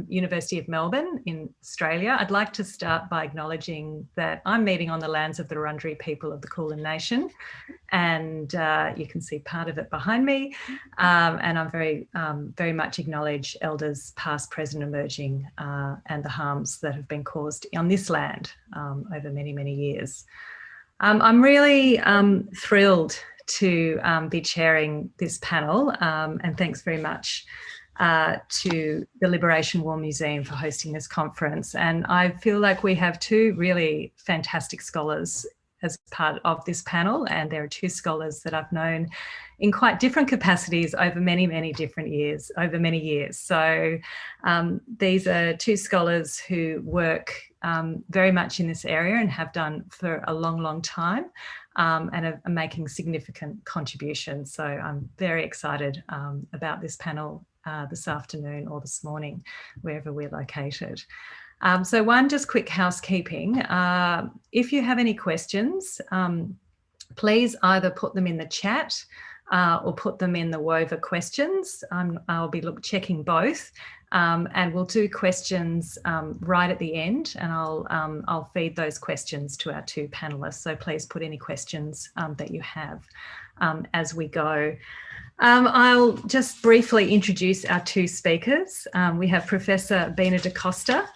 University of Melbourne in Australia. I'd like to start by acknowledging that I'm meeting on the lands of the Wurundjeri people of the Kulin Nation, and you can see part of it behind me. And I'm very much acknowledge elders past, present, emerging, and the harms that have been caused on this land over many, many years. I'm really thrilled to be chairing this panel, and thanks very much to the Liberation War Museum for hosting this conference. And I feel like we have two really fantastic scholars as part of this panel, and there are two scholars that I've known in quite different capacities over many, many different years, over many years. So these are two scholars who work very much in this area and have done for a long, long time, and are making significant contributions. So I'm very excited about this panel this afternoon or this morning, wherever we're located. So one just quick housekeeping. If you have any questions, please either put them in the chat or put them in the Wova questions. I'll be checking both, and we'll do questions right at the end, and I'll feed those questions to our two panelists. So please put any questions that you have as we go. I'll just briefly introduce our two speakers. We have Professor Bina da Costa.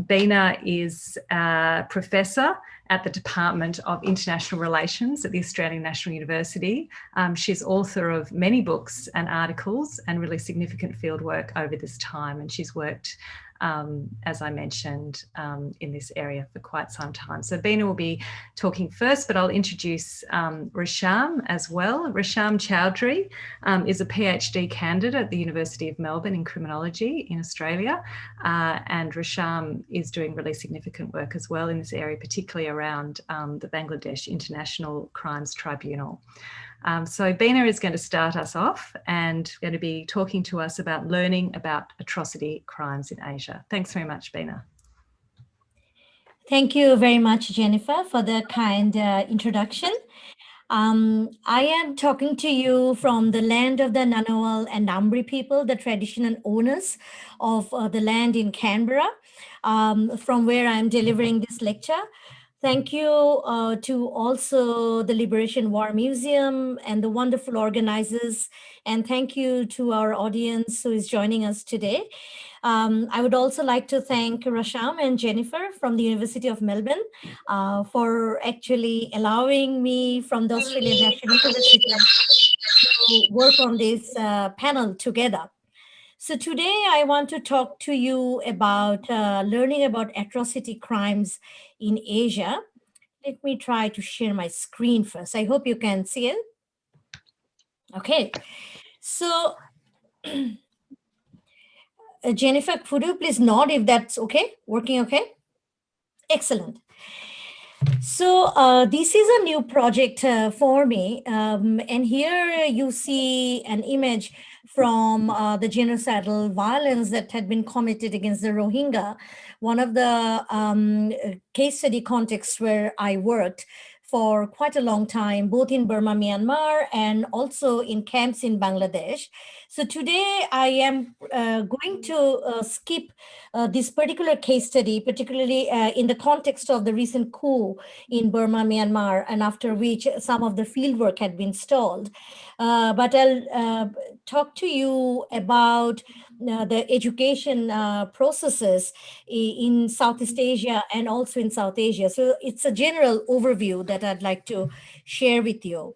Bina is a professor at the Department of International Relations at the Australian National University. She's author of many books and articles and really significant fieldwork over this time, and she's worked as I mentioned, in this area for quite some time. So Bina will be talking first, but I'll introduce Resham as well. Resham Chowdhury is a PhD candidate at the University of Melbourne in criminology in Australia. And Resham is doing really significant work as well in this area, particularly around the Bangladesh International Crimes Tribunal. So Bina is going to start us off and going to be talking to us about learning about atrocity crimes in Asia. Thanks very much, Bina. Thank you very much, Jennifer, for the kind introduction. I am talking to you from the land of the Ngunnawal and Ngambri people, the traditional owners of the land in Canberra, from where I'm delivering this lecture. Thank you to also the Liberation War Museum and the wonderful organizers. And thank you to our audience who is joining us today. I would also like to thank Resham and Jennifer from the University of Melbourne for actually allowing me from the Australian National University to work on this panel together. So today I want to talk to you about learning about atrocity crimes in Asia. Let me try to share my screen first. I hope you can see it. Okay, so Jennifer, could you please nod if that's okay? Working okay? Excellent. So this is a new project for me. And here you see an image from the genocidal violence that had been committed against the Rohingya, one of the case study contexts where I worked for quite a long time, both in Burma, Myanmar, and also in camps in Bangladesh. So today I am going to skip this particular case study, particularly in the context of the recent coup in Burma, Myanmar, and after which some of the fieldwork had been stalled. But I'll talk to you about the education processes in Southeast Asia and also in South Asia. So it's a general overview that I'd like to share with you.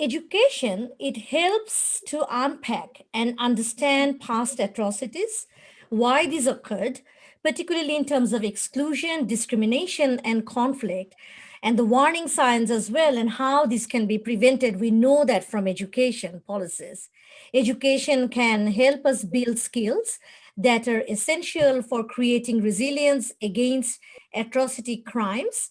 Education, it helps to unpack and understand past atrocities, why these occurred, particularly in terms of exclusion, discrimination, and conflict, and the warning signs as well, and how this can be prevented. We know that from education policies. Education can help us build skills that are essential for creating resilience against atrocity crimes,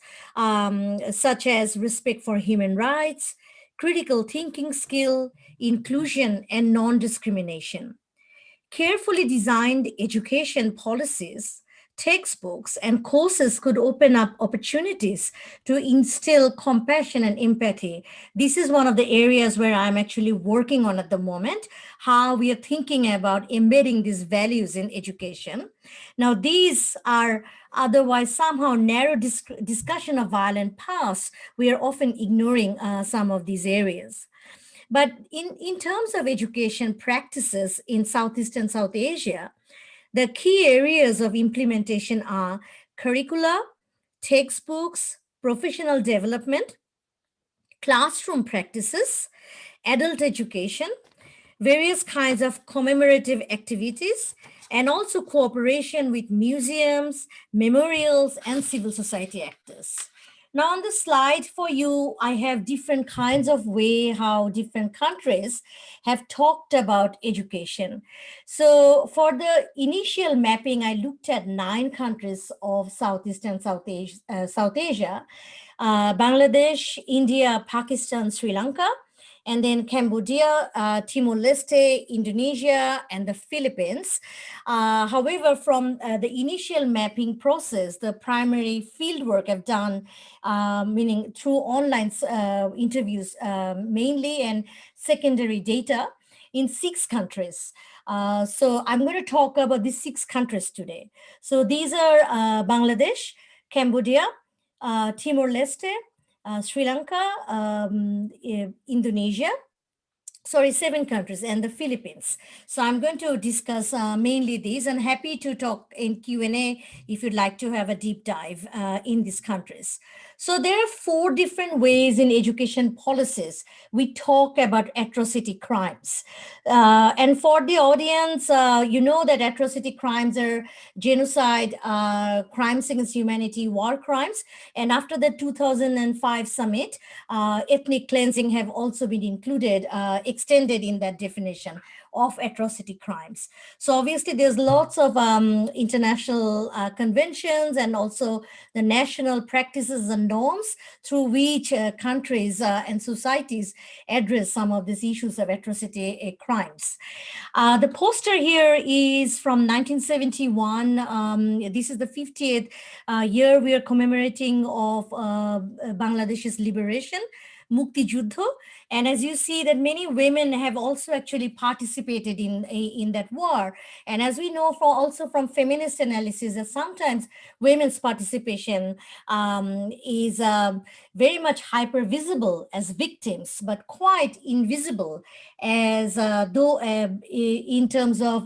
such as respect for human rights, critical thinking skill, inclusion, and non-discrimination. Carefully designed education policies textbooks and courses could open up opportunities to instill compassion and empathy. This is one of the areas where I'm actually working on at the moment, how we are thinking about embedding these values in education. Now, these are otherwise somehow narrow discussion of violent past. We are often ignoring some of these areas. But in terms of education practices in Southeast and South Asia, the key areas of implementation are curricula, textbooks, professional development, classroom practices, adult education, various kinds of commemorative activities, and also cooperation with museums, memorials, and civil society actors. Now on the slide for you, I have different kinds of way how different countries have talked about education. So for the initial mapping, I looked at 9 countries of Southeast and South Asia, Bangladesh, India, Pakistan, Sri Lanka, and then Cambodia, Timor-Leste, Indonesia, and the Philippines. However, from the initial mapping process, the primary fieldwork I've done, meaning through online interviews mainly, and secondary data in 6 countries. So I'm going to talk about these 6 countries today. So these are Bangladesh, Cambodia, Timor-Leste, Sri Lanka, Indonesia, 7 countries, and the Philippines. So I'm going to discuss mainly these, and happy to talk in Q&A if you'd like to have a deep dive in these countries. So there are 4 different ways in education policies we talk about atrocity crimes. And for the audience, you know that atrocity crimes are genocide, crimes against humanity, war crimes. And after the 2005 summit, ethnic cleansing have also been included, extended in that definition of atrocity crimes. So obviously there's lots of international conventions and also the national practices and norms through which countries and societies address some of these issues of atrocity crimes. The poster here is from 1971. This is the 50th year we are commemorating of Bangladesh's liberation, Mukti Juddho. And as you see that many women have also actually participated in that war. And as we know also from feminist analysis, that sometimes women's participation is very much hyper visible as victims, but quite invisible as though in terms of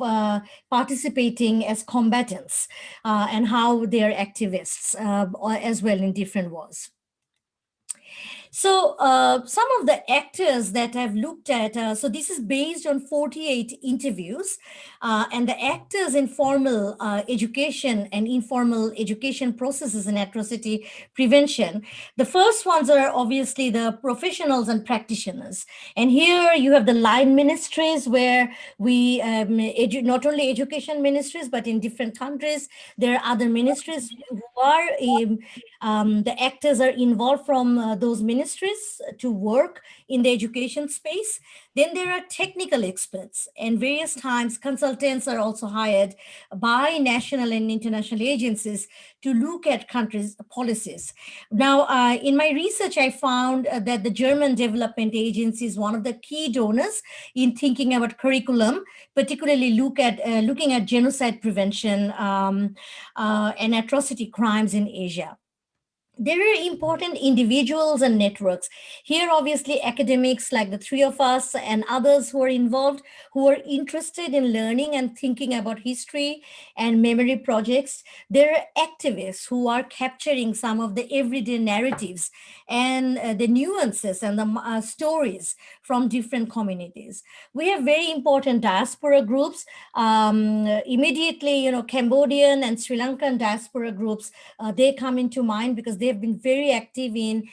participating as combatants and how they are activists as well in different wars. So some of the actors that I've looked at, so this is based on 48 interviews, and the actors in formal education and informal education processes in atrocity prevention. The first ones are obviously the professionals and practitioners. And here you have the line ministries where we not only education ministries, but in different countries, there are other ministries who are the actors are involved from those ministries to work in the education space. Then there are technical experts, and various times consultants are also hired by national and international agencies to look at countries' policies. Now, in my research, I found that the German Development Agency is one of the key donors in thinking about curriculum, particularly looking at genocide prevention and atrocity crimes in Asia. There are important individuals and networks. Here, obviously, academics like the 3 of us and others who are involved, who are interested in learning and thinking about history and memory projects. There are activists who are capturing some of the everyday narratives and the nuances and the stories from different communities. We have very important diaspora groups. Immediately, Cambodian and Sri Lankan diaspora groups, they come into mind because they have been very active in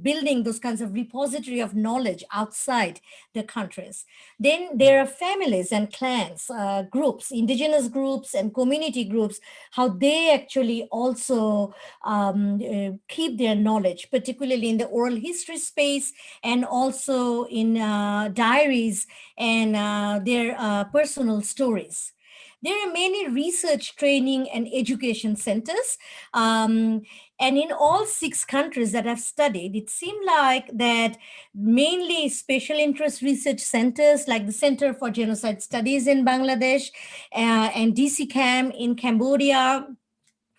building those kinds of repository of knowledge outside the countries. Then there are families and clans, groups, indigenous groups and community groups, how they actually also keep their knowledge, particularly in the oral history space and also in diaries and their personal stories. There are many research, training, and education centers. And in all 6 countries that I've studied, it seemed like that mainly special interest research centers like the Center for Genocide Studies in Bangladesh and DCCAM in Cambodia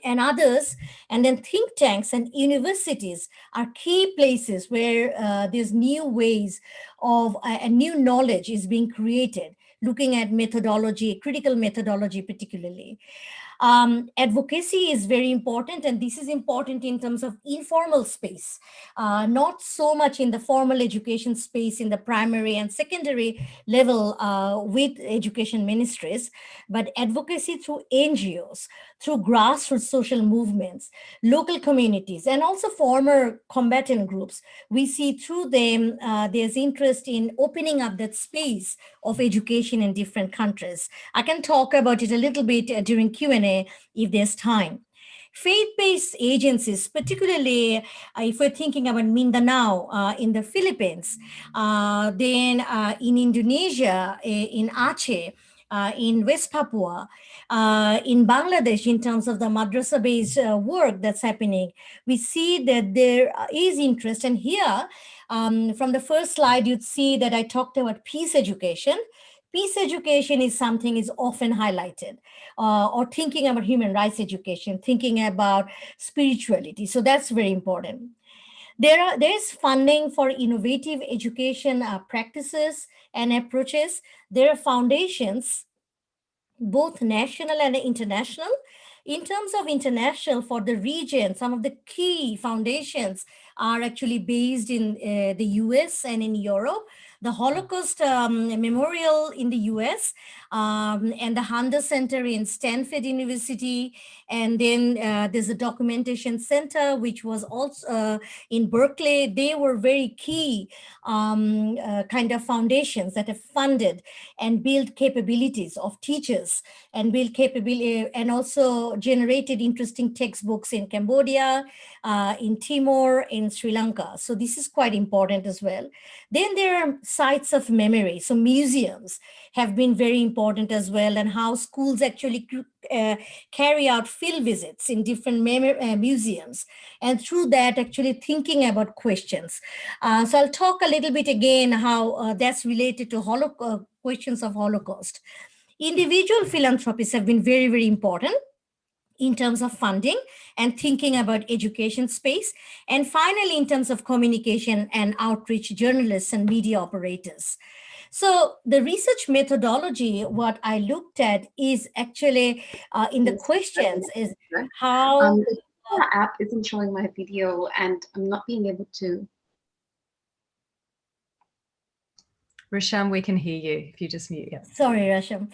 and others, and then think tanks and universities are key places where there's new ways of and new knowledge is being created, looking at methodology, critical methodology particularly. Advocacy is very important, and this is important in terms of informal space, not so much in the formal education space in the primary and secondary level with education ministries, but advocacy through NGOs, through grassroots social movements, local communities, and also former combatant groups. We see through them there's interest in opening up that space of education in different countries. I can talk about it a little bit during Q&A if there's time. Faith-based agencies, particularly if we're thinking about Mindanao in the Philippines, then in Indonesia, in Aceh, in West Papua, in Bangladesh, in terms of the madrasa-based work that's happening, we see that there is interest. And here, from the first slide, you'd see that I talked about peace education. Peace education is something is often highlighted, or thinking about human rights education, thinking about spirituality. So that's very important. There's funding for innovative education practices and approaches. There are foundations, both national and international. In terms of international, for the region, some of the key foundations are actually based in the US and in Europe. The Holocaust Memorial in the US and the Hunter Center in Stanford University. And then there's a documentation center, which was also in Berkeley. They were very key kind of foundations that have funded and built capabilities of teachers and built capability and also generated interesting textbooks in Cambodia, in Timor, in Sri Lanka. So this is quite important as well. Then there are sites of memory. So museums have been very important as well, and how schools actually carry out field visits in different museums, and through that actually thinking about questions. So I'll talk a little bit again how that's related to questions of Holocaust. Individual philanthropies have been very, very important in terms of funding and thinking about education space. And finally, in terms of communication and outreach, journalists and media operators. So the research methodology, what I looked at is actually in the questions is how... the app isn't showing my video and I'm not being able to. Rasham, we can hear you if you just mute. Yeah. Sorry, Rasham.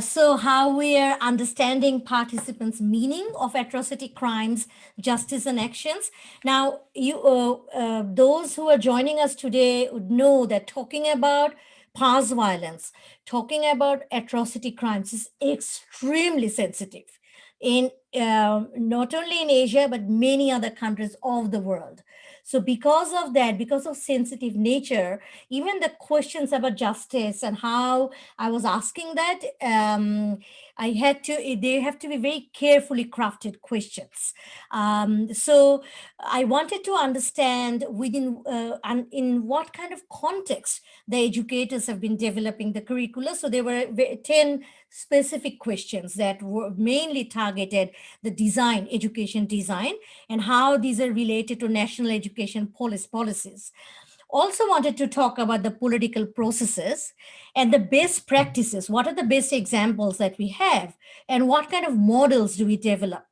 So how we are understanding participants' meaning of atrocity, crimes, justice, and actions. Now, those who are joining us today would know that talking about past violence, talking about atrocity crimes is extremely sensitive in not only in Asia, but many other countries of the world. So because of that, because of sensitive nature, even the questions about justice and how I was asking that, they have to be very carefully crafted questions. So I wanted to understand within and in what kind of context the educators have been developing the curricula. So there were 10 specific questions that were mainly targeted the design, education design, and how these are related to national education policies. Also wanted to talk about the political processes and the best practices. What are the best examples that we have, and what kind of models do we develop?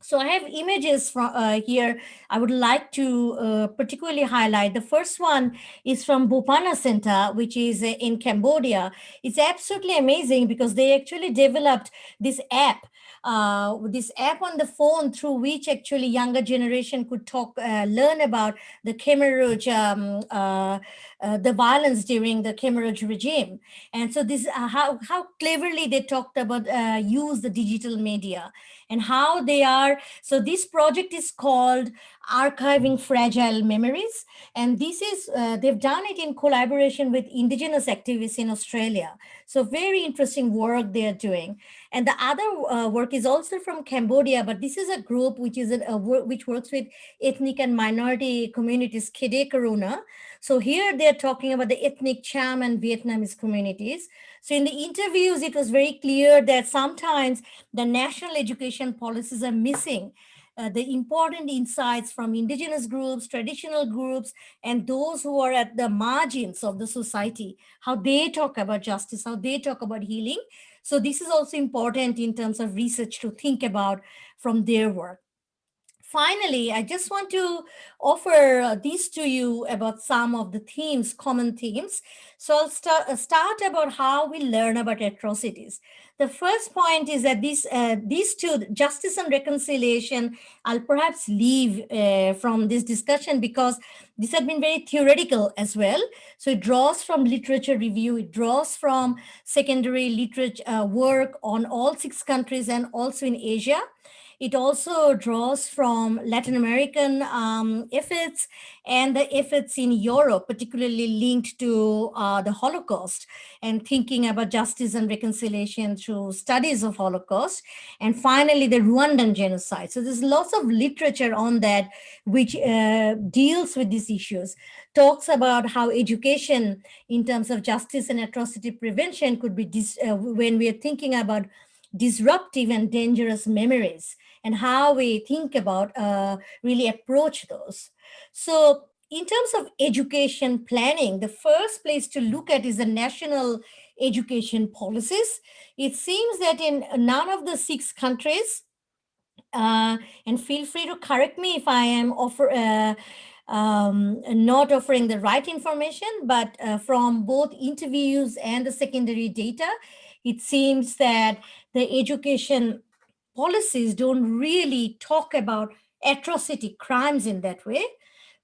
So I have images from here I would like to particularly highlight. The first one is from Bopana Center, which is in Cambodia. It's absolutely amazing because they actually developed this app this app on the phone through which actually younger generation could talk, learn about the Khmer Rouge, the violence during the Khmer Rouge regime. And so this, how cleverly they talked about use the digital media and how they are. So this project is called Archiving Fragile Memories. And this is, they've done it in collaboration with indigenous activists in Australia. So very interesting work they're doing. And the other work is also from Cambodia, but this is a group which is which works with ethnic and minority communities, Khede Karuna. So here they're talking about the ethnic Cham and Vietnamese communities. So in the interviews, it was very clear that sometimes the national education policies are missing the important insights from indigenous groups, traditional groups, and those who are at the margins of the society, how they talk about justice, how they talk about healing. So this is also important in terms of research to think about from their work. Finally, I just want to offer these to you about some of the themes, common themes. So I'll start about how we learn about atrocities. The first point is that these two, justice and reconciliation, I'll perhaps leave from this discussion because this has been very theoretical as well. So it draws from literature review, it draws from secondary literature work on all 6 countries and also in Asia. It also draws from Latin American efforts and the efforts in Europe, particularly linked to the Holocaust and thinking about justice and reconciliation through studies of Holocaust. And finally, the Rwandan genocide. So there's lots of literature on that which deals with these issues, talks about how education in terms of justice and atrocity prevention could be, when we are thinking about disruptive and dangerous memories, and how we think about really approach those. So in terms of education planning, the first place to look at is the national education policies. It seems that in none of the 6 countries, and feel free to correct me if I am not offering the right information, but from both interviews and the secondary data, it seems that the education policies don't really talk about atrocity crimes in that way.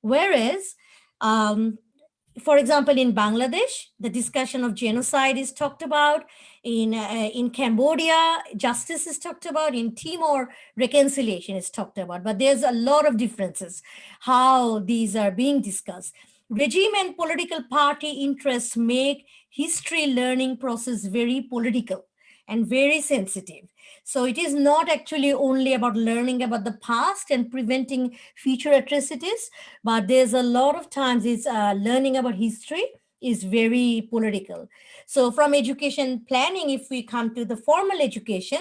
Whereas, for example, in Bangladesh, the discussion of genocide is talked about. In Cambodia, justice is talked about. In Timor, reconciliation is talked about. But there's a lot of differences how these are being discussed. Regime and political party interests make history learning process very political and very sensitive. So it is not actually only about learning about the past and preventing future atrocities, but there's a lot of times it's learning about history is very political. So from education planning, if we come to the formal education,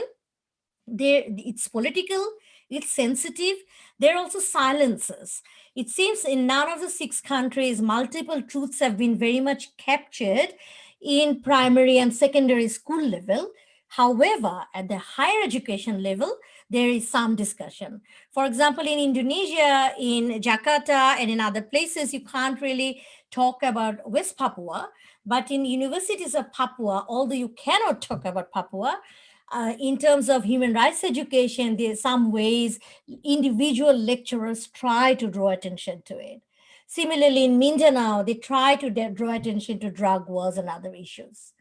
it's political, it's sensitive. There are also silences. It seems in none of the 6 countries, multiple truths have been very much captured in primary and secondary school level. However, at the higher education level, there is some discussion. For example, in Indonesia, in Jakarta, and in other places, you can't really talk about West Papua. But in universities of Papua, although you cannot talk about Papua, in terms of human rights education, there are some ways individual lecturers try to draw attention to it. Similarly, in Mindanao, they try to draw attention to drug wars and other issues.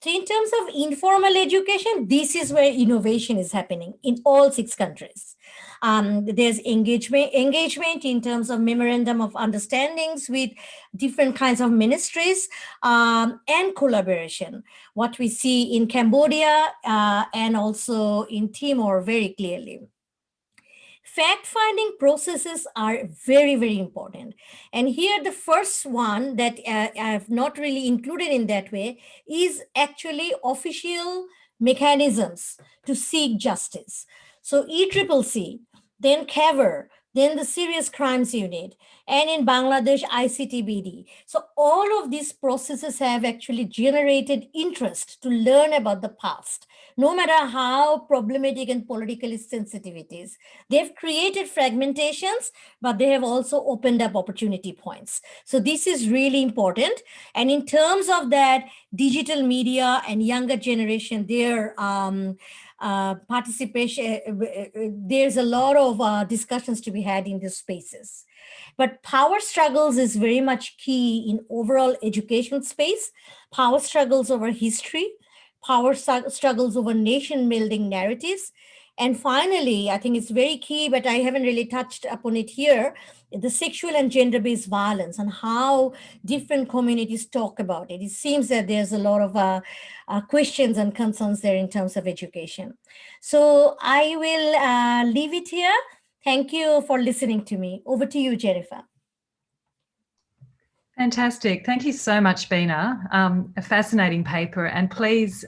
So in terms of informal education, this is where innovation is happening in all 6 countries. There's engagement in terms of memorandum of understandings with different kinds of ministries and collaboration. What we see in Cambodia and also in Timor very clearly. Fact-finding processes are very, very important. And here the first one that I have not really included in that way is actually official mechanisms to seek justice. So ECCC, then CAVR, then the Serious Crimes Unit, and in Bangladesh, ICTBD. So all of these processes have actually generated interest to learn about the past, no matter how problematic and politically sensitive it is. They've created fragmentations, but they have also opened up opportunity points. So this is really important. And in terms of that, digital media and younger generation, their participation, there's a lot of discussions to be had in these spaces. But power struggles is very much key in overall education space, power struggles over history, power struggles over nation building narratives. And finally, I think it's very key, but I haven't really touched upon it here, the sexual and gender-based violence and how different communities talk about it. It seems that there's a lot of questions and concerns there in terms of education. So I will leave it here. Thank you for listening to me. Over to you, Jennifer. Fantastic. Thank you so much, Beena. A fascinating paper. And please,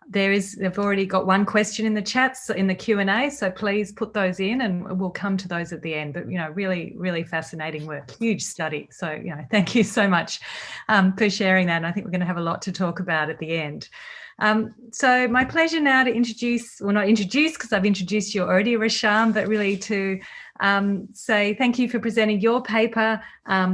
they've already got one question in the chat, so in the Q&A, so please put those in and we'll come to those at the end. But, really, really fascinating work, huge study. So, thank you so much for sharing that. And I think we're going to have a lot to talk about at the end. So my pleasure now to introduce, well, not introduce because I've introduced you already, Resham, but really to say thank you for presenting your paper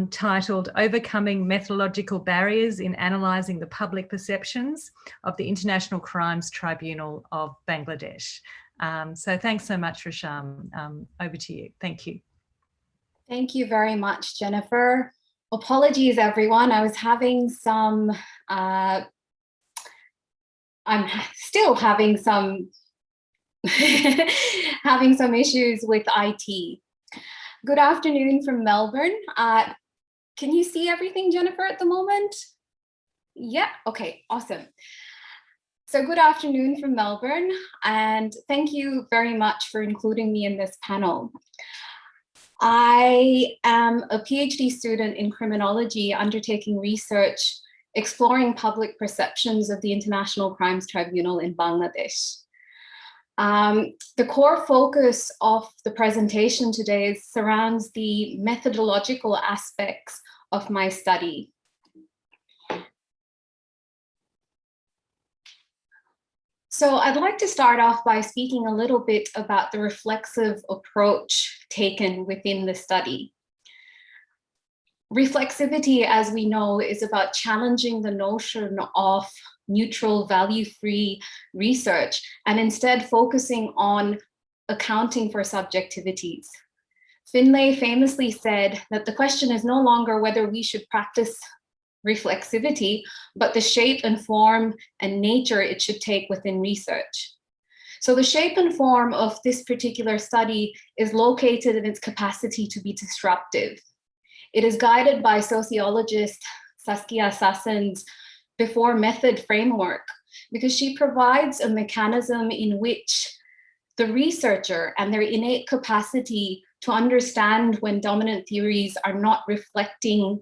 titled Overcoming Methodological Barriers in Analysing the Public Perceptions of the International Crimes Tribunal of Bangladesh. So thanks so much, Resham. Over to you. Thank you. Thank you very much, Jennifer. Apologies, everyone. I was having some I'm still having some issues with IT. Good afternoon from Melbourne. Can you see everything, Jennifer, at the moment? Yeah, okay, awesome. So good afternoon from Melbourne, and thank you very much for including me in this panel. I am a PhD student in criminology undertaking research exploring public perceptions of the International Crimes Tribunal in Bangladesh. The core focus of the presentation today surrounds the methodological aspects of my study. So I'd like to start off by speaking a little bit about the reflexive approach taken within the study. Reflexivity, as we know, is about challenging the notion of neutral, value-free research and instead focusing on accounting for subjectivities. Finlay famously said that the question is no longer whether we should practice reflexivity, but the shape and form and nature it should take within research. So the shape and form of this particular study is located in its capacity to be disruptive. It is guided by sociologist Saskia Sassen's before method framework, because she provides a mechanism in which the researcher and their innate capacity to understand when dominant theories are not reflecting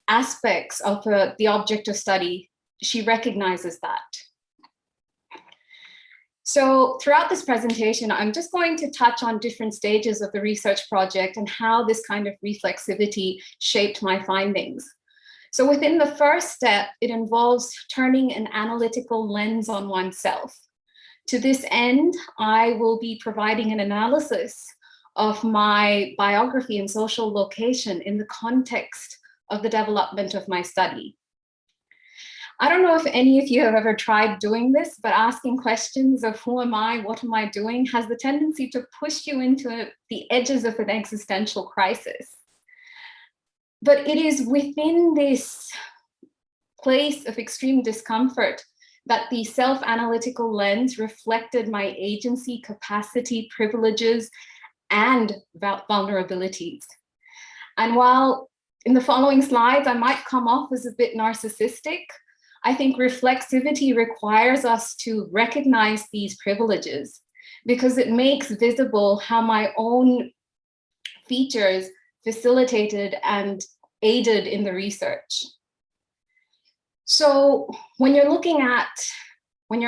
aspects of the object of study, she recognizes that. So throughout this presentation, I'm just going to touch on different stages of the research project and how this kind of reflexivity shaped my findings. So within the first step, it involves turning an analytical lens on oneself. To this end, I will be providing an analysis of my biography and social location in the context of the development of my study. I don't know if any of you have ever tried doing this, but asking questions of who am I, what am I doing, has the tendency to push you into the edges of an existential crisis. But it is within this place of extreme discomfort that the self-analytical lens reflected my agency, capacity, privileges, and vulnerabilities. And while in the following slides, I might come off as a bit narcissistic, I think reflexivity requires us to recognize these privileges because it makes visible how my own features facilitated and aided in the research. So when you're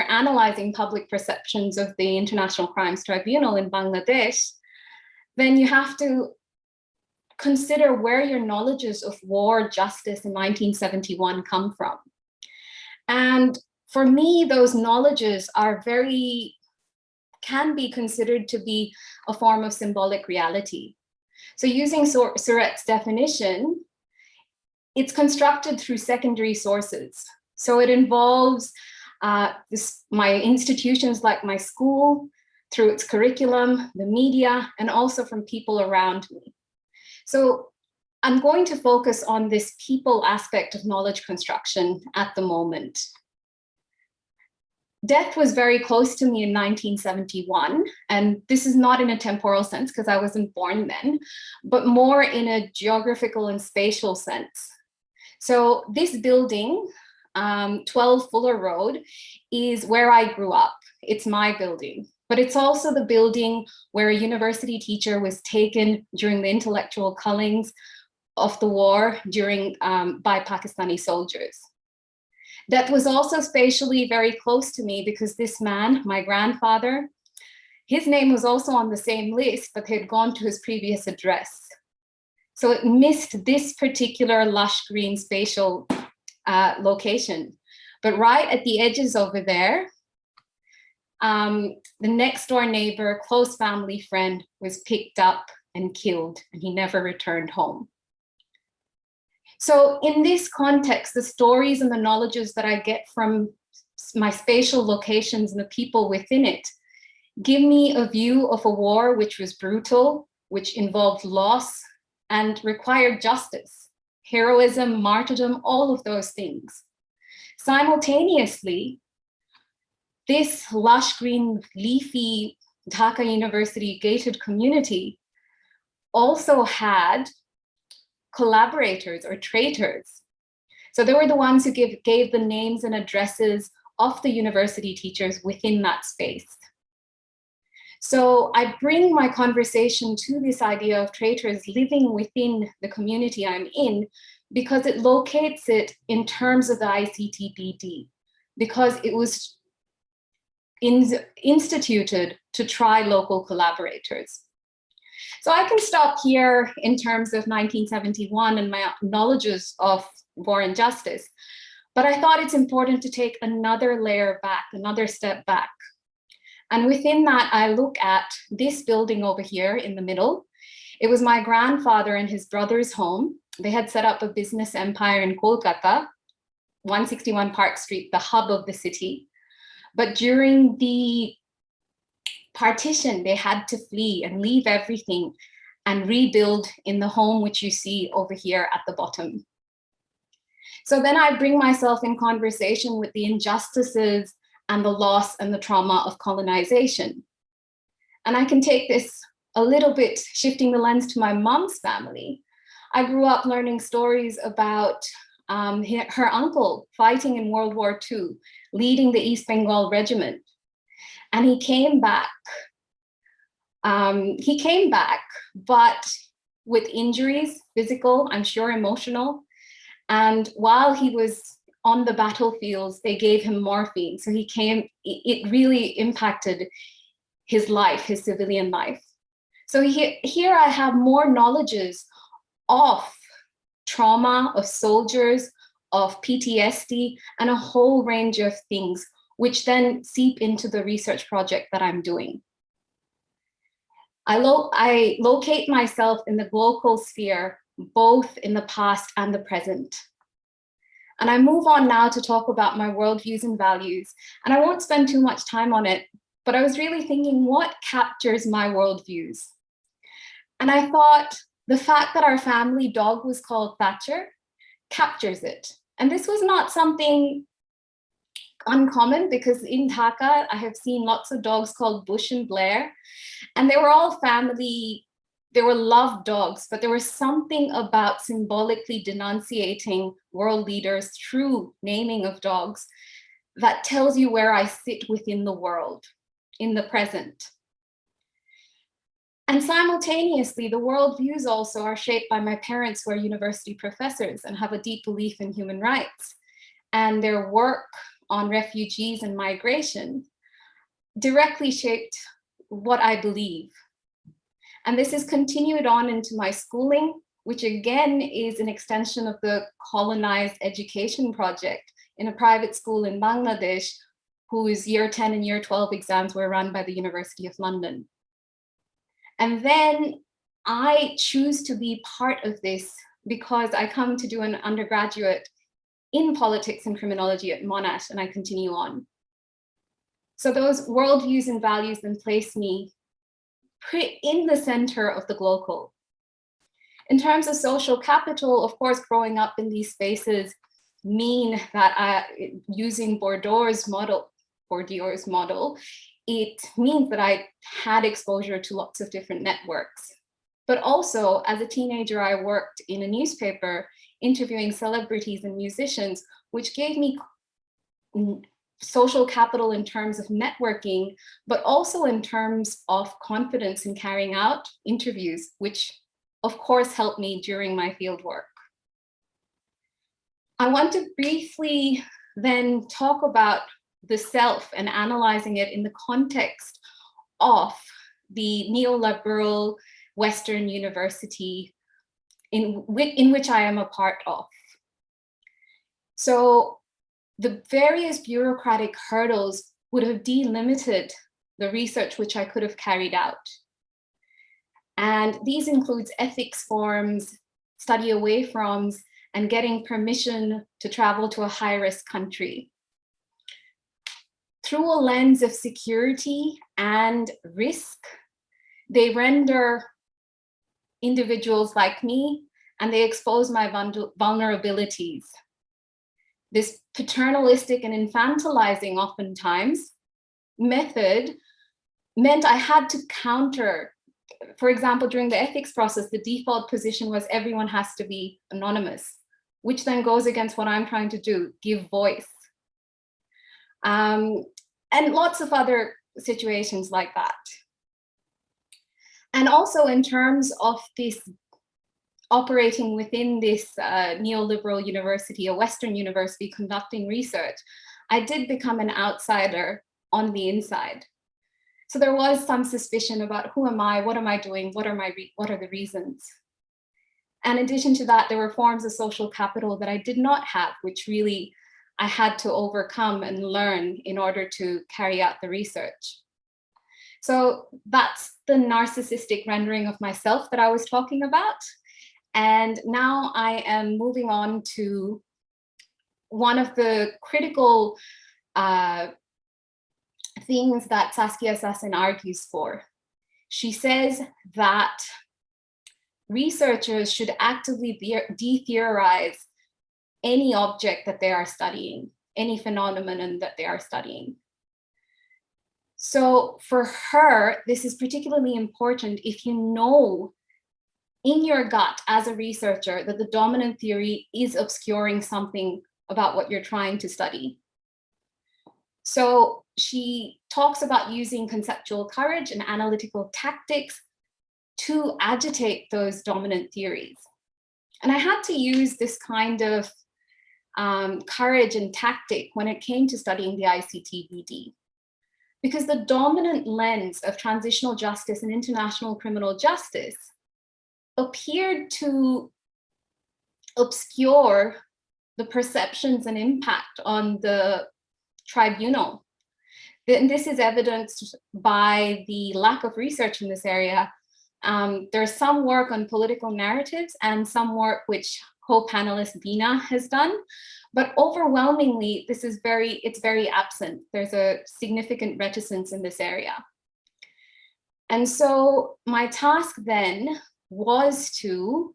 analyzing public perceptions of the International Crimes Tribunal in Bangladesh, then you have to consider where your knowledges of war justice in 1971 come from. And for me, those knowledges can be considered to be a form of symbolic reality. So using Surratt's definition, it's constructed through secondary sources. So it involves my institutions like my school, through its curriculum, the media, and also from people around me. So I'm going to focus on this people aspect of knowledge construction at the moment. Death was very close to me in 1971, and this is not in a temporal sense because I wasn't born then, but more in a geographical and spatial sense. So this building, 12 Fuller Road, is where I grew up. It's my building, but it's also the building where a university teacher was taken during the intellectual cullings of the war by Pakistani soldiers. That was also spatially very close to me because this man, my grandfather, his name was also on the same list, but had gone to his previous address. So it missed this particular lush green spatial location. But right at the edges over there, the next door neighbor, close family friend, was picked up and killed, and he never returned home. So in this context, the stories and the knowledges that I get from my spatial locations and the people within it give me a view of a war which was brutal, which involved loss and required justice, heroism, martyrdom, all of those things. Simultaneously, this lush green, leafy Dhaka University gated community also had collaborators or traitors. So they were the ones who gave the names and addresses of the university teachers within that space. So I bring my conversation to this idea of traitors living within the community I'm in because it locates it in terms of the ICTPD, because it was instituted to try local collaborators. So I can stop here in terms of 1971 and my knowledges of war and justice, but I thought it's important to take another layer back, another step back. And within that, I look at this building over here in the middle. It was my grandfather and his brother's home. They had set up a business empire in Kolkata, 161 Park Street, the hub of the city. But during the partition, they had to flee and leave everything and rebuild in the home which you see over here at the bottom. So then I bring myself in conversation with the injustices and the loss and the trauma of colonization. And I can take this a little bit, shifting the lens to my mom's family. I grew up learning stories about her uncle fighting in World War II, leading the East Bengal Regiment. And he came back. But with injuries, physical, I'm sure emotional. And while he was on the battlefields, they gave him morphine. So it really impacted his life, his civilian life. So here I have more knowledges of trauma, of soldiers, of PTSD, and a whole range of things, which then seep into the research project that I'm doing. I locate myself in the local sphere, both in the past and the present. And I move on now to talk about my worldviews and values. And I won't spend too much time on it, but I was really thinking, what captures my worldviews? And I thought the fact that our family dog was called Thatcher captures it. And this was not something uncommon, because in Dhaka, I have seen lots of dogs called Bush and Blair, and they were all family, they were loved dogs, but there was something about symbolically denunciating world leaders through naming of dogs that tells you where I sit within the world, in the present. And simultaneously, the worldviews also are shaped by my parents, who are university professors and have a deep belief in human rights. And their work on refugees and migration directly shaped what I believe. And this is continued on into my schooling, which again is an extension of the colonized education project in a private school in Bangladesh, whose year 10 and year 12 exams were run by the University of London. And then I choose to be part of this because I come to do an undergraduate in politics and criminology at Monash, and I continue on. So those worldviews and values then place me in the center of the glocal. In terms of social capital, of course, growing up in these spaces mean that using Bourdieu's model, it means that I had exposure to lots of different networks. But also, as a teenager, I worked in a newspaper interviewing celebrities and musicians, which gave me social capital in terms of networking, but also in terms of confidence in carrying out interviews, which of course helped me during my fieldwork. I want to briefly then talk about the self and analyzing it in the context of the neoliberal Western university in which I am a part of. So the various bureaucratic hurdles would have delimited the research which I could have carried out. And these includes ethics forms, study away froms, and getting permission to travel to a high-risk country. Through a lens of security and risk, they render individuals like me, and they expose my vulnerabilities. This paternalistic and infantilizing, oftentimes, method meant I had to counter. For example, during the ethics process, the default position was everyone has to be anonymous, which then goes against what I'm trying to do, give voice. And lots of other situations like that. And also in terms of this operating within this neoliberal university, a Western university conducting research, I did become an outsider on the inside. So there was some suspicion about who am I, what am I doing, what are the reasons? And in addition to that, there were forms of social capital that I did not have, which really I had to overcome and learn in order to carry out the research. So that's the narcissistic rendering of myself that I was talking about. And now I am moving on to one of the critical things that Saskia Sassen argues for. She says that researchers should actively de-theorize any object that they are studying, any phenomenon that they are studying. So for her, this is particularly important if you know in your gut as a researcher that the dominant theory is obscuring something about what you're trying to study. So she talks about using conceptual courage and analytical tactics to agitate those dominant theories. And I had to use this kind of courage and tactic when it came to studying the ICTBD. Because the dominant lens of transitional justice and international criminal justice appeared to obscure the perceptions and impact on the tribunal. And this is evidenced by the lack of research in this area. There's some work on political narratives and some work which co-panelist Bina has done, but overwhelmingly, it's very absent. There's a significant reticence in this area. And so my task then was to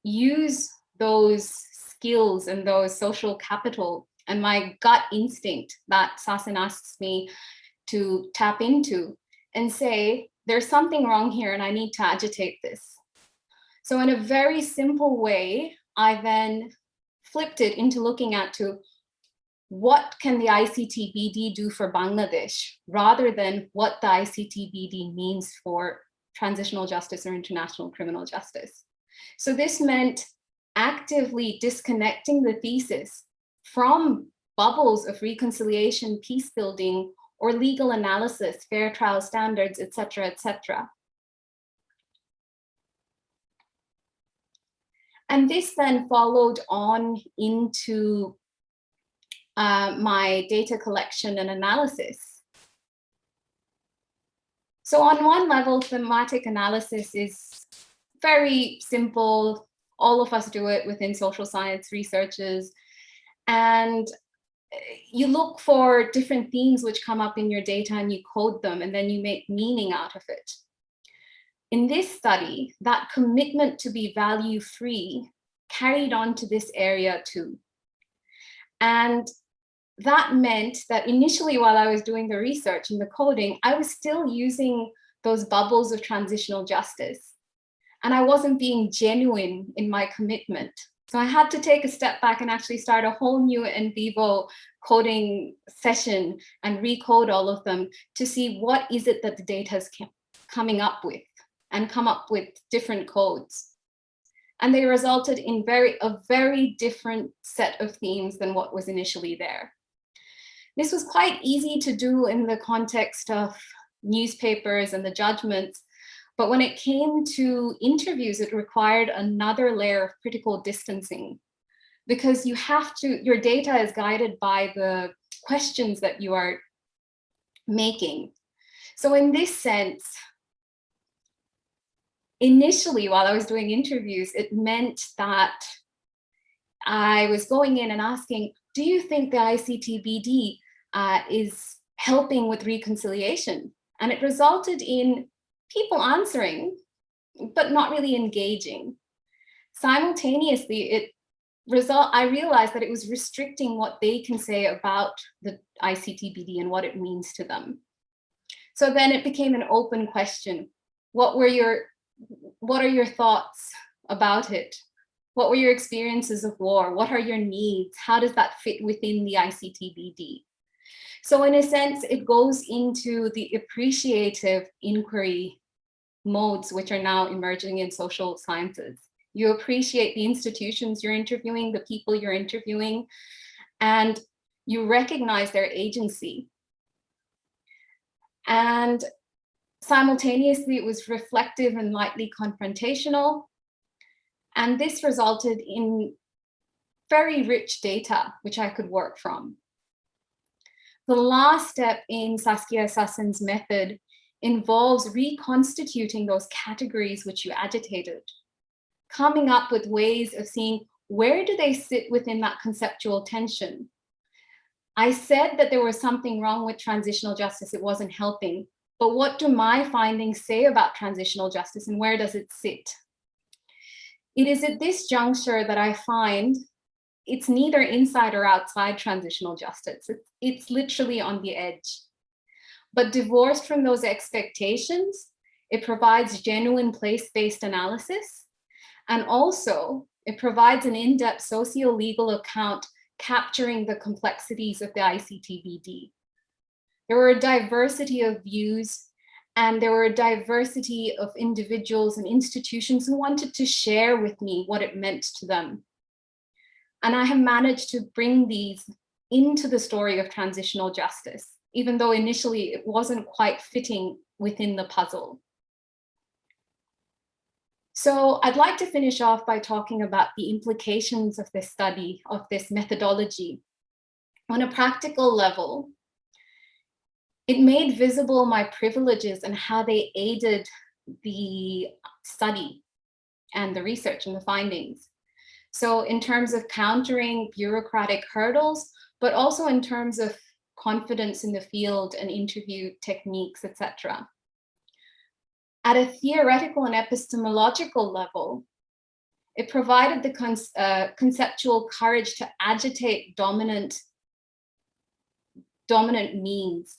use those skills and those social capital and my gut instinct that Sassen asks me to tap into and say, there's something wrong here and I need to agitate this. So in a very simple way, I then flipped it into looking at what can the ICTBD do for Bangladesh rather than what the ICTBD means for transitional justice or international criminal justice. So this meant actively disconnecting the thesis from bubbles of reconciliation, peace building, or legal analysis, fair trial standards, etc., etc. And this then followed on into my data collection and analysis. So on one level, thematic analysis is very simple, All of us do it within social science researchers. And you look for different themes which come up in your data and you code them, and then you make meaning out of it. In this study, that commitment to be value-free carried on to this area too. And that meant that initially, while I was doing the research and the coding, I was still using those bubbles of transitional justice. And I wasn't being genuine in my commitment. So I had to take a step back and actually start a whole new in vivo coding session and recode all of them to see what is it that the data is coming up with, and come up with different codes. And they resulted in a very different set of themes than what was initially there. This was quite easy to do in the context of newspapers and the judgments, but when it came to interviews, it required another layer of critical distancing, because you have to, your data is guided by the questions that you are making. So in this sense, initially, while I was doing interviews, it meant that I was going in and asking, do you think the ICTBD is helping with reconciliation? And it resulted in people answering, but not really engaging. Simultaneously, I realized that it was restricting what they can say about the ICTBD and what it means to them. So then it became an open question. What are your thoughts about it? What were your experiences of war? What are your needs? How does that fit within the ICTBD? So in a sense, it goes into the appreciative inquiry modes, which are now emerging in social sciences. You appreciate the institutions you're interviewing, the people you're interviewing, and you recognize their agency. And simultaneously, it was reflective and lightly confrontational. And this resulted in very rich data, which I could work from. The last step in Saskia Sassen's method involves reconstituting those categories which you agitated, coming up with ways of seeing where do they sit within that conceptual tension. I said that there was something wrong with transitional justice, it wasn't helping, but what do my findings say about transitional justice and where does it sit? It is at this juncture that I find it's neither inside or outside transitional justice. It's literally on the edge. But divorced from those expectations, it provides genuine place-based analysis. And also, it provides an in-depth socio-legal account capturing the complexities of the ICTBD. There were a diversity of views, and there were a diversity of individuals and institutions who wanted to share with me what it meant to them. And I have managed to bring these into the story of transitional justice, even though initially it wasn't quite fitting within the puzzle. So I'd like to finish off by talking about the implications of this study, of this methodology. On a practical level, it made visible my privileges and how they aided the study and the research and the findings. So in terms of countering bureaucratic hurdles, but also in terms of confidence in the field and interview techniques, etc. At a theoretical and epistemological level, it provided the conceptual courage to agitate dominant means.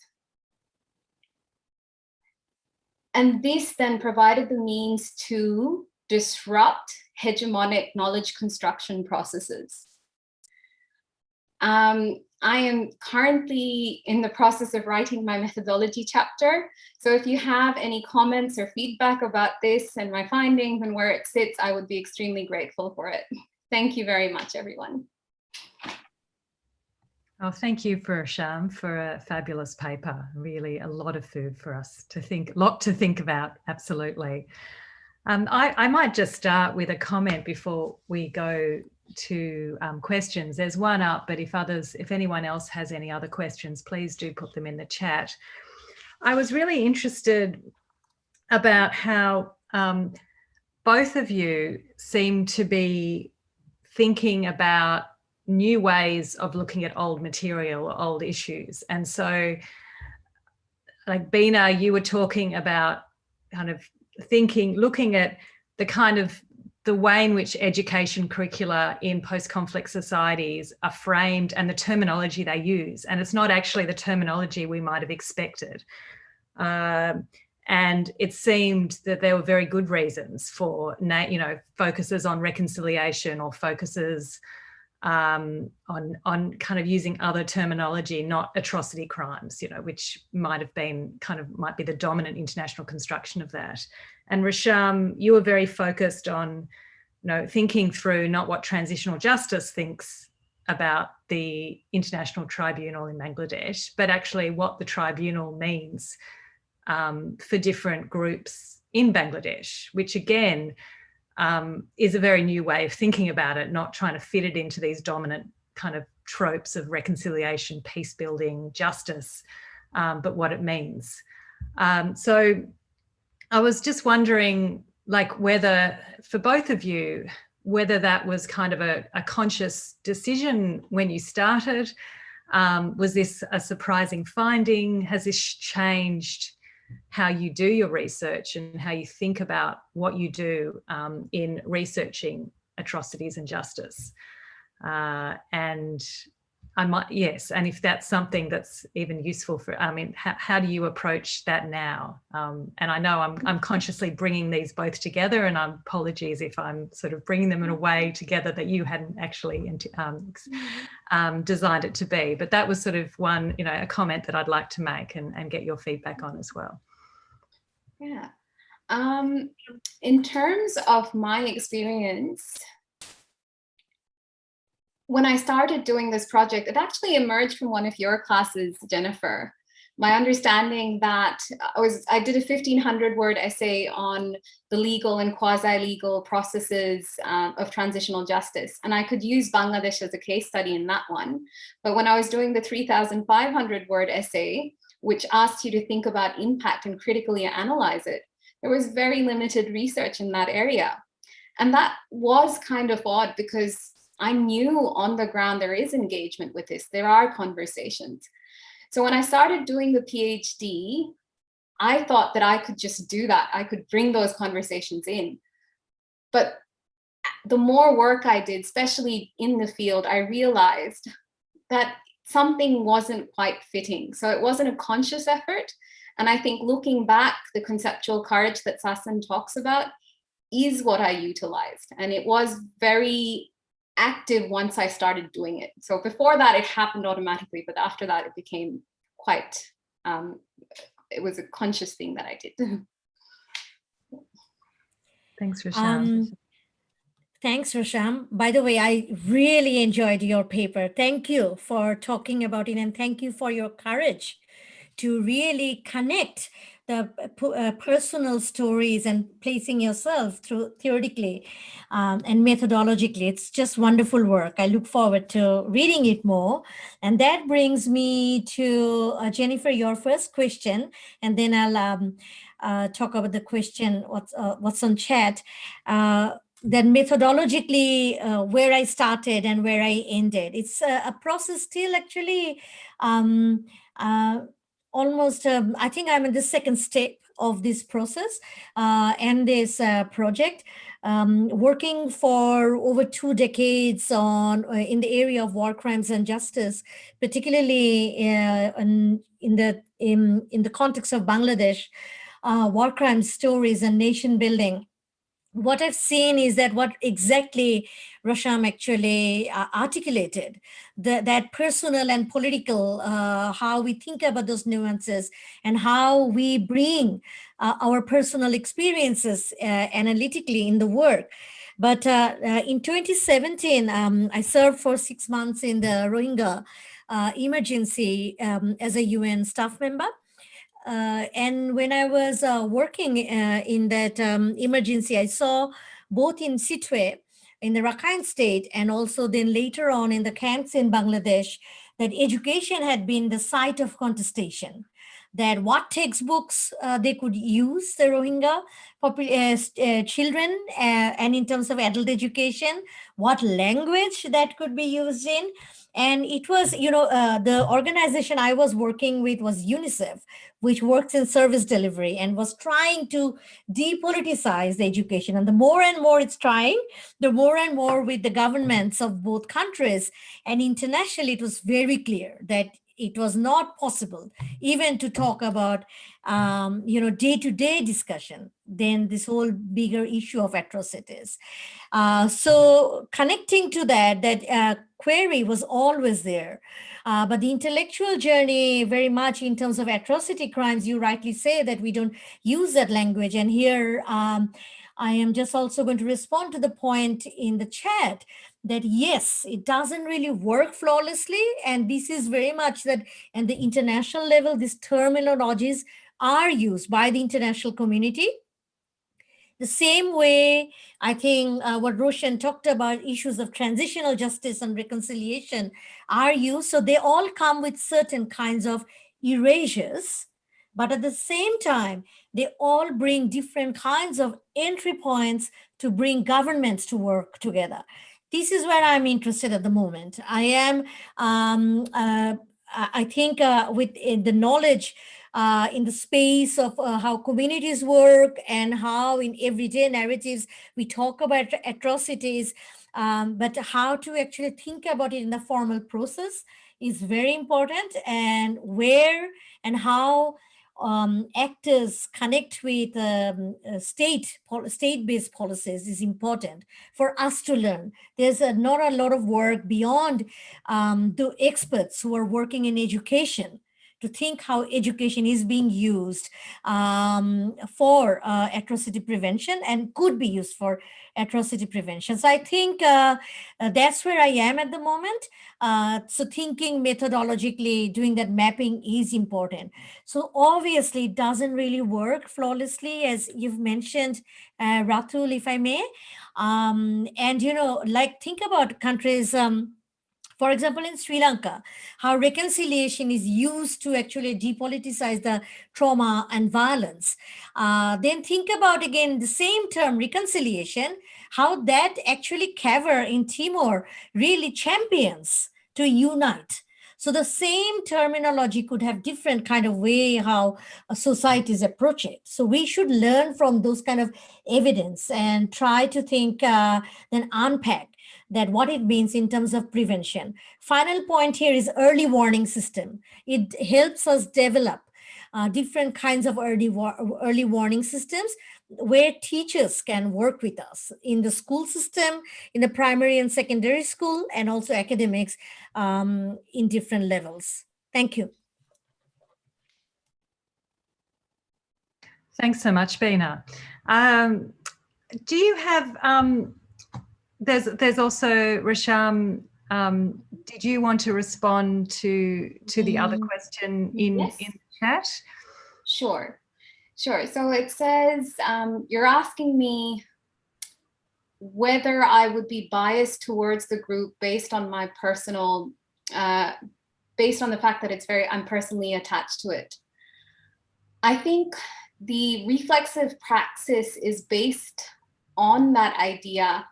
And this then provided the means to disrupt hegemonic knowledge construction processes. I am currently in the process of writing my methodology chapter. So if you have any comments or feedback about this and my findings and where it sits, I would be extremely grateful for it. Thank you very much, everyone. Oh, thank you, Sham, for a fabulous paper. Really a lot of food for us to think, lot to think about, absolutely. I might just start with a comment before we go to questions. There's one up, but if anyone else has any other questions, please do put them in the chat. I was really interested about how both of you seem to be thinking about new ways of looking at old material, old issues. And so, like Bina, you were talking about kind of looking at the way in which education curricula in post-conflict societies are framed and the terminology they use. And it's not actually the terminology we might have expected. And it seemed that there were very good reasons for, focuses on reconciliation or focuses on kind of using other terminology, not atrocity crimes, which might be the dominant international construction of that. And Resham, you were very focused on, thinking through not what transitional justice thinks about the International Tribunal in Bangladesh, but actually what the tribunal means for different groups in Bangladesh, which again is a very new way of thinking about it, not trying to fit it into these dominant kind of tropes of reconciliation, peace building, justice, but what it means. So I was just wondering, whether for both of you, whether that was kind of a conscious decision when you started. Was this a surprising finding? Has this changed how you do your research and how you think about what you do in researching atrocities and justice? And and if that's something that's even useful for, how do you approach that now? And I know I'm consciously bringing these both together, and apologies if I'm sort of bringing them in a way together that you hadn't actually designed it to be. But that was sort of one, a comment that I'd like to make and get your feedback on as well. Yeah. In terms of my experience, when I started doing this project, it actually emerged from one of your classes, Jennifer. My understanding that I did a 1,500-word essay on the legal and quasi-legal processes of transitional justice. And I could use Bangladesh as a case study in that one. But when I was doing the 3,500-word essay, which asked you to think about impact and critically analyze it, there was very limited research in that area. And that was kind of odd, because I knew on the ground there is engagement with this. There are conversations. So when I started doing the PhD, I thought that I could just do that. I could bring those conversations in. But the more work I did, especially in the field, I realized that something wasn't quite fitting. So it wasn't a conscious effort. And I think looking back, the conceptual courage that Sasan talks about is what I utilized. And it was very active once I started doing it. So before that, it happened automatically, but after that, it became quite, it was a conscious thing that I did. Thanks, Resham. Thanks, Resham. By the way, I really enjoyed your paper. Thank you for talking about it, and thank you for your courage to really connect the personal stories and placing yourself through theoretically and methodologically. It's just wonderful work. I look forward to reading it more. And that brings me to Jennifer, your first question, and then I'll talk about the question, what's on chat. Then methodologically, where I started and where I ended. It's a process still actually almost, I think I'm in the second step of this process and this project, working for over 2 decades on in the area of war crimes and justice, particularly in the context of Bangladesh, war crimes stories and nation building. What I've seen is that what exactly Resham actually articulated, that personal and political, how we think about those nuances and how we bring our personal experiences analytically in the work. But in 2017, I served for 6 months in the Rohingya emergency as a UN staff member. And when I was working in that emergency, I saw both in Sitwe, in the Rakhine state, and also then later on in the camps in Bangladesh, that education had been the site of contestation. that what textbooks they could use, the Rohingya children, and in terms of adult education, what language that could be used in. And it was, the organization I was working with was UNICEF, which works in service delivery and was trying to depoliticize the education. And the more and more it's trying, the more and more with the governments of both countries and internationally, it was very clear that it was not possible even to talk about, day-to-day discussion, then this whole bigger issue of atrocities. So connecting to that query was always there. But the intellectual journey, very much in terms of atrocity crimes, you rightly say that we don't use that language. And here, I am just also going to respond to the point in the chat that yes, it doesn't really work flawlessly. And this is very much that at the international level, these terminologies are used by the international community. The same way, I think what Roshan talked about, issues of transitional justice and reconciliation are used. So they all come with certain kinds of erasures, but at the same time, they all bring different kinds of entry points to bring governments to work together. This is where I'm interested at the moment. I am, I think with the knowledge in the space of how communities work and how in everyday narratives we talk about atrocities, but how to actually think about it in the formal process is very important, and where and how actors connect with state-based policies is important for us to learn. There's not a lot of work beyond the experts who are working in education to think how education is being used for atrocity prevention and could be used for atrocity prevention. So I think that's where I am at the moment. So thinking methodologically, doing that mapping is important. So obviously it doesn't really work flawlessly, as you've mentioned, Ratul, if I may. And, think about countries, for example, in Sri Lanka, how reconciliation is used to actually depoliticize the trauma and violence. Then think about, again, the same term, reconciliation, how that actually CAVR in Timor really champions to unite. So the same terminology could have different kind of way how societies approach it. So we should learn from those kind of evidence and try to think, then unpack that what it means in terms of prevention. Final point here is early warning system. It helps us develop different kinds of early warning systems where teachers can work with us in the school system, in the primary and secondary school, and also academics in different levels. Thank you. Thanks so much, Beena. Do you have, there's also, Rasham, did you want to respond to the other question in the chat? Sure. So it says, you're asking me whether I would be biased towards the group based on my personal, based on the fact that I'm personally attached to it. I think the reflexive praxis is based on that idea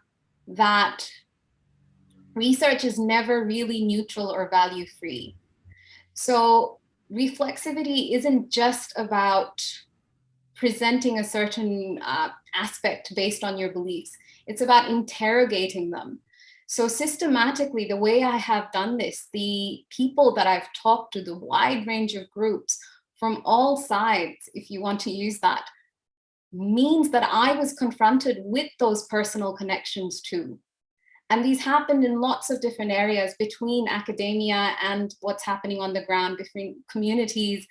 that research is never really neutral or value-free. So reflexivity isn't just about presenting a certain aspect based on your beliefs. It's about interrogating them. So systematically, the way I have done this, the people that I've talked to, the wide range of groups from all sides, if you want to use that, means that I was confronted with those personal connections too. And these happened in lots of different areas between academia and what's happening on the ground, between communities.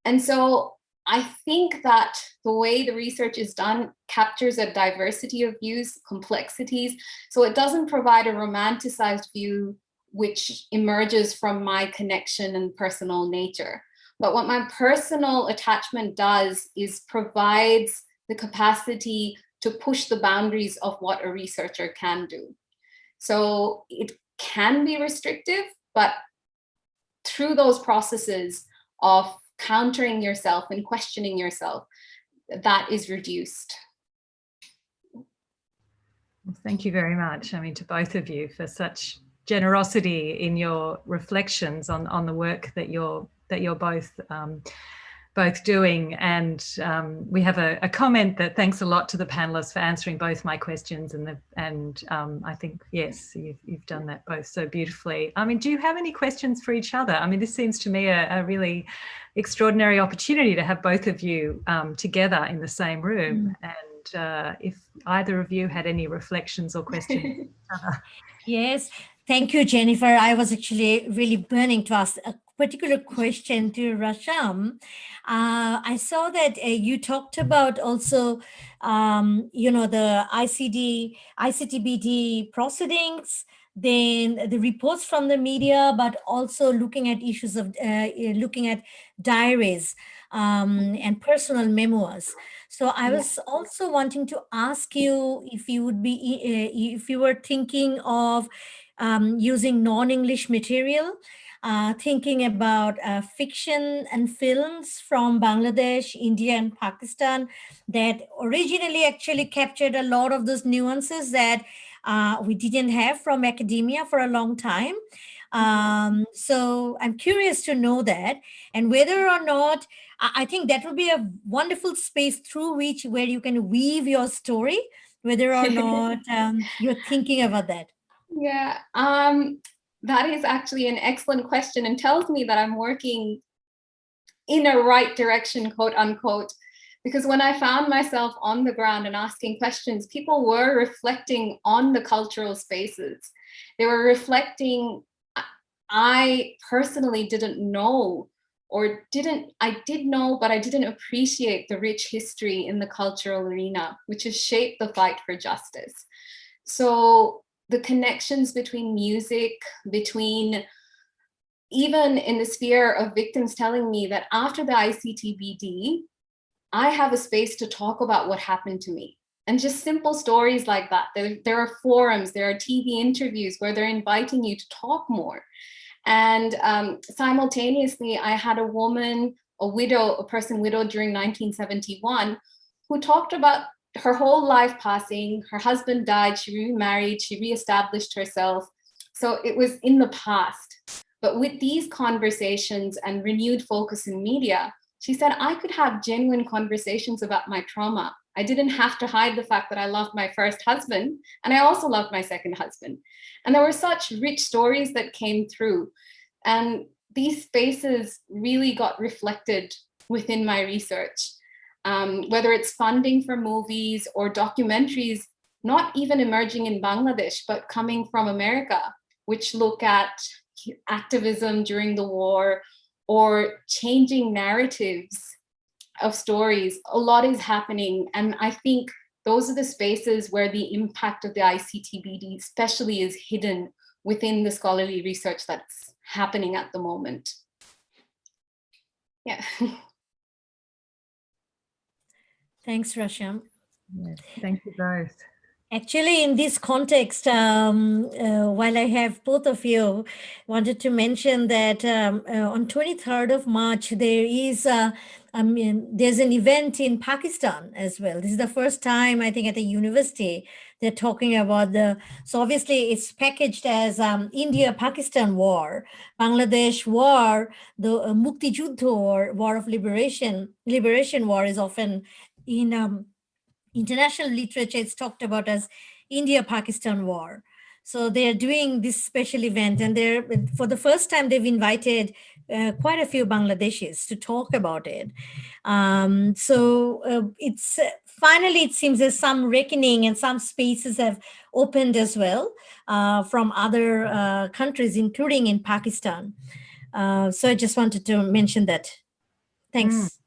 And so I think that the way the research is done captures a diversity of views, complexities. So it doesn't provide a romanticized view which emerges from my connection and personal nature. But what my personal attachment does is provides the capacity to push the boundaries of what a researcher can do. So it can be restrictive, but through those processes of countering yourself and questioning yourself, that is reduced. Well, thank you very much. I mean, to both of you for such generosity in your reflections on the work that you're both doing. And we have a comment that thanks a lot to the panelists for answering both my questions, and I think, yes, you've done that both so beautifully. I mean, do you have any questions for each other? I mean, this seems to me a really extraordinary opportunity to have both of you together in the same room. And if either of you had any reflections or questions. Yes, thank you, Jennifer. I was actually really burning to ask a particular question to Rasham. I saw that you talked about also, the ICTBD proceedings, then the reports from the media, but also looking at issues of looking at diaries and personal memoirs. So I was also wanting to ask you if you would be, if you were thinking of using non-English material, thinking about fiction and films from Bangladesh, India, and Pakistan that originally actually captured a lot of those nuances that we didn't have from academia for a long time. So I'm curious to know that, and whether or not, I think that would be a wonderful space through where you can weave your story, whether or not you're thinking about that. Yeah, that is actually an excellent question, and tells me that I'm working in a right direction, quote unquote, because when I found myself on the ground and asking questions, people were reflecting on the cultural spaces. They were reflecting, I personally didn't know, I did know, but I didn't appreciate the rich history in the cultural arena, which has shaped the fight for justice. So the connections between music, even in the sphere of victims telling me that after the ICTBD, I have a space to talk about what happened to me. And just simple stories like that. There are forums, there are TV interviews where they're inviting you to talk more. And simultaneously, I had a woman, a person widowed during 1971, who talked about her whole life passing. Her husband died, she remarried, she reestablished herself. So it was in the past. But with these conversations and renewed focus in media, she said, I could have genuine conversations about my trauma. I didn't have to hide the fact that I loved my first husband, and I also loved my second husband. And there were such rich stories that came through. And these spaces really got reflected within my research, whether it's funding for movies or documentaries, not even emerging in Bangladesh, but coming from America, which look at activism during the war or changing narratives of stories. A lot is happening. And I think those are the spaces where the impact of the ICTBD especially is hidden within the scholarly research that's happening at the moment. Yeah. Thanks, Rasham. Yes, thank you both. Actually, in this context, while I have both of you, wanted to mention that on 23rd of March, there's an event in Pakistan as well. This is the first time, I think, at the university, they're talking about so obviously it's packaged as India-Pakistan war, Bangladesh war, the Mukti Juddha or war of liberation war is often in international literature, it's talked about as India-Pakistan war. So they're doing this special event, and for the first time, they've invited quite a few Bangladeshis to talk about it. It's finally, it seems there's some reckoning, and some spaces have opened as well from other countries, including in Pakistan. So I just wanted to mention that. Thanks.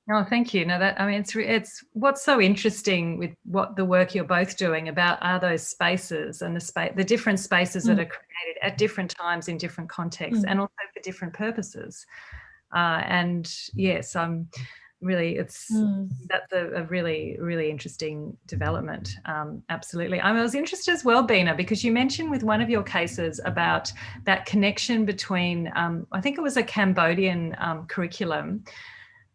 Oh, thank you. No, I mean, it's what's so interesting with the work you're both doing are those spaces and the different spaces that are created at different times in different contexts and also for different purposes. And yes, I'm really, that's a really, really interesting development. Absolutely. I was interested as well, Beena, because you mentioned with one of your cases about that connection between, I think it was a Cambodian curriculum,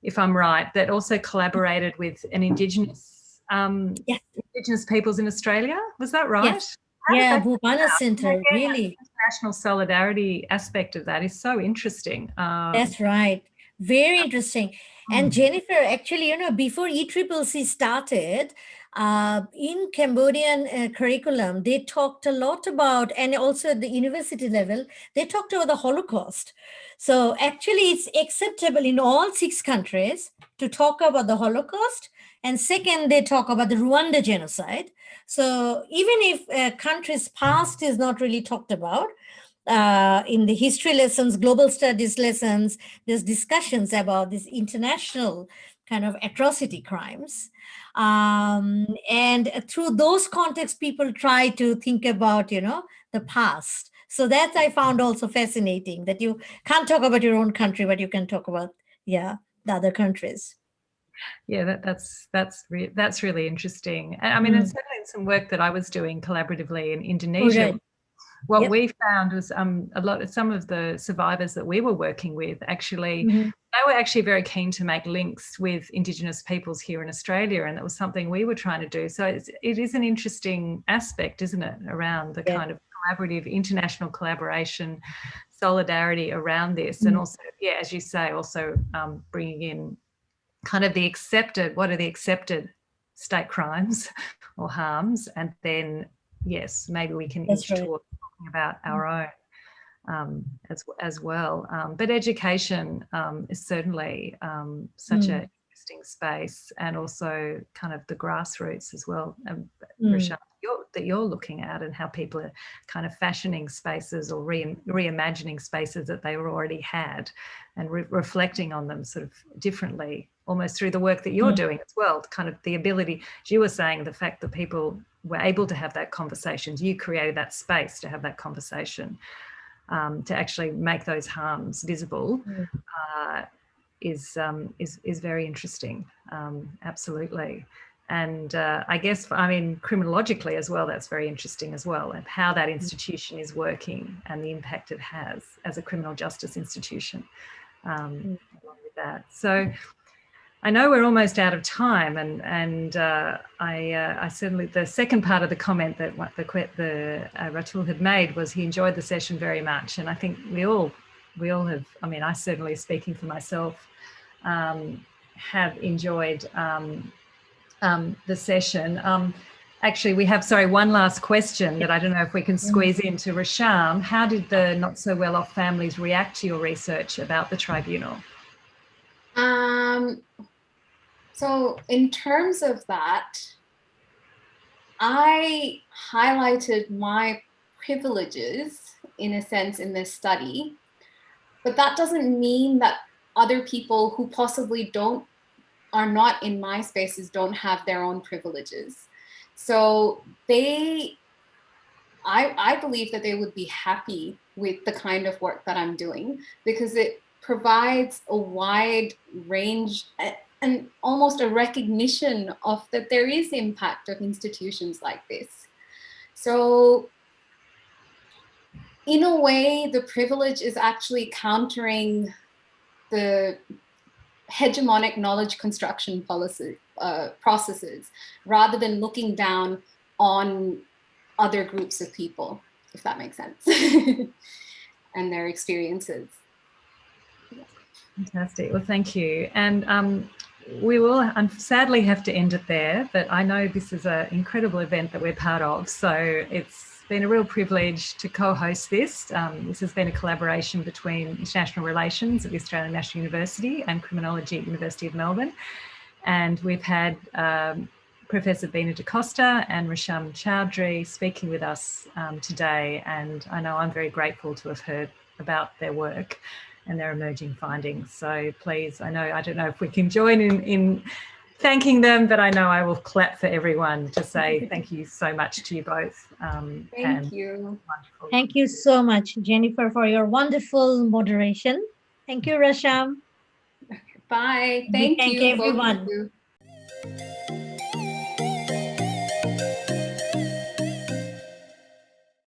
if I'm right, that also collaborated with an Indigenous Indigenous peoples in Australia. Was that right? Yes. Yeah, Bhupana Center, really. The international solidarity aspect of that is so interesting. That's right. Very interesting. And Jennifer, actually, you know, before ECCC started, in Cambodian curriculum, they talked a lot about, and also at the university level, they talked about the Holocaust. So actually, it's acceptable in all 6 countries to talk about the Holocaust. And second, they talk about the Rwanda genocide. So even if a country's past is not really talked about, in the history lessons, global studies lessons, there's discussions about this international kind of atrocity crimes. And through those contexts, people try to think about, you know, the past. So that I found also fascinating, that you can't talk about your own country, but you can talk about, the other countries. Yeah, that's really interesting. And I mean, it's certainly some work that I was doing collaboratively in Indonesia. Right. What we found was some of the survivors that we were working with actually, they were actually very keen to make links with Indigenous peoples here in Australia, and that was something we were trying to do. So it is an interesting aspect, isn't it, around the kind of collaborative, international collaboration, solidarity around this, and also, as you say, also bringing in kind of what are the accepted state crimes or harms, and then yes, maybe we can inch towards talking about our own as well. But education is certainly such an interesting space, and also kind of the grassroots as well, Rashad, that you're looking at, and how people are kind of fashioning spaces or reimagining spaces that they already had, and reflecting on them sort of differently, almost through the work that you're doing as well. Kind of the ability, as you were saying, the fact that people were able to have that conversation, you created that space to have that conversation, to actually make those harms visible, is very interesting. Absolutely. And I guess, I mean, criminologically as well, that's very interesting as well, and how that institution is working and the impact it has as a criminal justice institution along with that. So I know we're almost out of time, and I certainly, the second part of the comment that Ratul had made was he enjoyed the session very much, and I think we all have. I mean, I certainly, speaking for myself, have enjoyed the session. Actually, we have, one last question that I don't know if we can squeeze into Rasham. How did the not so well off families react to your research about the tribunal? So in terms of that, I highlighted my privileges in a sense in this study, but that doesn't mean that other people who possibly are not in my spaces don't have their own privileges. So I believe that they would be happy with the kind of work that I'm doing, because it provides a wide range and almost a recognition of that there is impact of institutions like this. So in a way, the privilege is actually countering the hegemonic knowledge construction processes, rather than looking down on other groups of people, if that makes sense, and their experiences. Fantastic. Well, thank you. And we will sadly have to end it there, but I know this is an incredible event that we're part of, so it's been a real privilege to co-host this. This has been a collaboration between International Relations at the Australian National University and Criminology at University of Melbourne. And we've had Professor Beena Da Costa and Rasham Chowdhury speaking with us today. And I know I'm very grateful to have heard about their work and their emerging findings. So please, I don't know if we can join in thanking them, but I know I will clap for everyone to say thank you so much to you both. Thank you. Wonderful. Thank you so much, Jennifer, for your wonderful moderation. Thank you, Rasham. Bye. We Thank you, both of everyone. you.